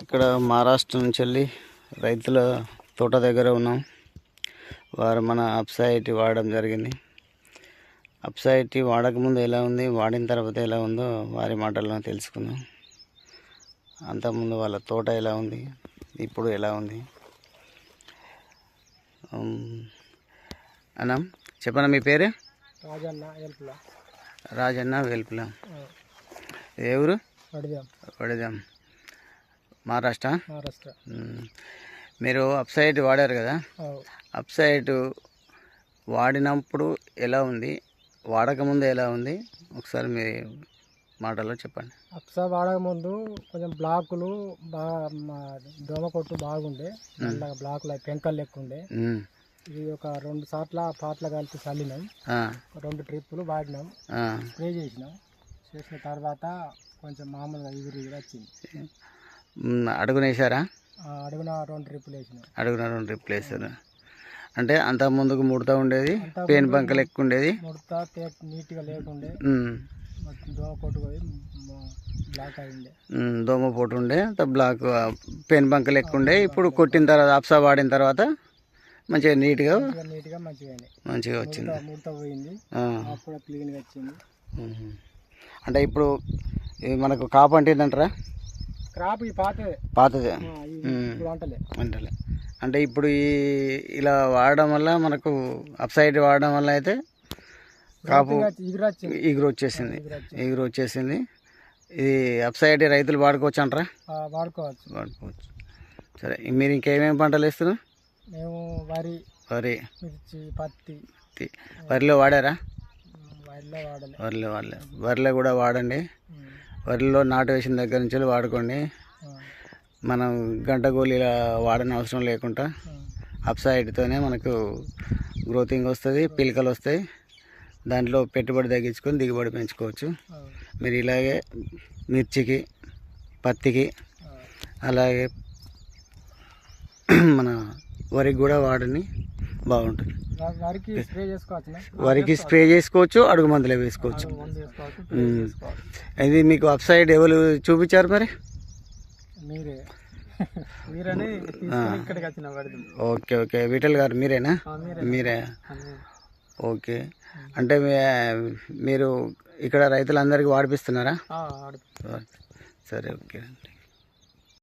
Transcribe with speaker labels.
Speaker 1: ఇక్కడ మహారాష్ట్ర నుంచి వెళ్ళి రైతుల తోట దగ్గర ఉన్నాం. వారు మన అప్సైటీ వాడడం జరిగింది. అప్సైటీ వాడకముందు ఎలా ఉంది, వాడిన తర్వాత ఎలా ఉందో వారి మాటల్లో తెలుసుకుందాం. అంతకుముందు వాళ్ళ తోట ఎలా ఉంది, ఇప్పుడు ఎలా ఉంది. అన్న చెప్పనా, మీ పేరు? రాజన్న వేల్పుల. ఏ ఊరు? వడిదాం, మహారాష్ట్ర. మీరు అప్సైట్ వాడారు కదా, అప్సైట్ వాడినప్పుడు ఎలా ఉంది, వాడకముందు ఎలా ఉంది, ఒకసారి మీ మాటల్లో చెప్పండి.
Speaker 2: అప్సా వాడకముందు కొంచెం బ్లాకులు బాగా దోమ కొట్టు బాగుండే, నల్లగా బ్లాకులు పెంకలు లెక్క ఉండే. ఇది ఒక 2 సార్లు పాటలు కలిపి చల్లినాం, 2 ట్రిప్పులు వాడినాం, స్ప్రే చేసిన తర్వాత కొంచెం మామూలుగా ఎగురు వచ్చింది.
Speaker 1: అడుగునేసారా?
Speaker 2: అడుగున 2 ట్రిప్పులు వేసినాం.
Speaker 1: అడుగున 2 ట్రిప్పులు వేసారు. అంటే అంత ముందుకు ముడత ఉండేది, పెయిన్ బంకలు ఎక్కువ ఉండేది,
Speaker 2: ముడత నీట్గా లేకుండే, దోమ కొట్టు పోయి బ్లాక్ అయింది.
Speaker 1: దోమ పోటు ఉండే, బ్లాక్ పెయిన్ బంకలు ఎక్కువ ఉండే. ఇప్పుడు కొట్టిన తర్వాత అప్సా వాడిన తర్వాత మంచిగా నీట్గా మంచిగా వచ్చింది,
Speaker 2: ముడత పోయింది, అప్పుడు క్లీన్గా వచ్చింది.
Speaker 1: అంటే ఇప్పుడు మనకు కాపు అంటే ఏంటంటారా?
Speaker 2: క్రాప్
Speaker 1: పాతదే అంటలే. అంటే ఇప్పుడు ఇలా వాడడం వల్ల మనకు అప్సైడ్ వాడడం వల్ల అయితే కాపు ఎగురు వచ్చేసింది. ఇది అప్సైడ్ రైతులు వాడుకోవచ్చు అంటారా? వాడుకోవచ్చు. సరే, మీరు ఇంకేమేమి పంటలు వేస్తున్నారు?
Speaker 2: మేము వరి, మిర్చి, పత్తి.
Speaker 1: వరిలో వాడారా?
Speaker 2: వరిలో
Speaker 1: వరిలో కూడా వాడండి. వరిలో నాటు వేసిన దగ్గర నుంచి వాడుకోండి. మనం గంట గోళీలా వాడని అవసరం లేకుండా అప్సైడ్తోనే మనకు గ్రోతింగ్ వస్తుంది, పిలకలు వస్తాయి. దాంట్లో పెట్టుబడి తగ్గించుకొని దిగుబడి పెంచుకోవచ్చు. మీరు ఇలాగే మిర్చికి, పత్తికి, అలాగే మన వరికి కూడా వాడని బాగుంటుంది. వరికి స్ప్రే చేసుకోవచ్చు, అడుగు మందులే వేసుకోవచ్చు. ఇది మీకు అప్సైడ్ ఎవరు చూపించారు మరి? ఓకే, విఠల్ గారు మీరేనా? మీరే. ఓకే, అంటే మీరు ఇక్కడ రైతులందరికీ వాడిపిస్తున్నారా? సరే, ఓకే.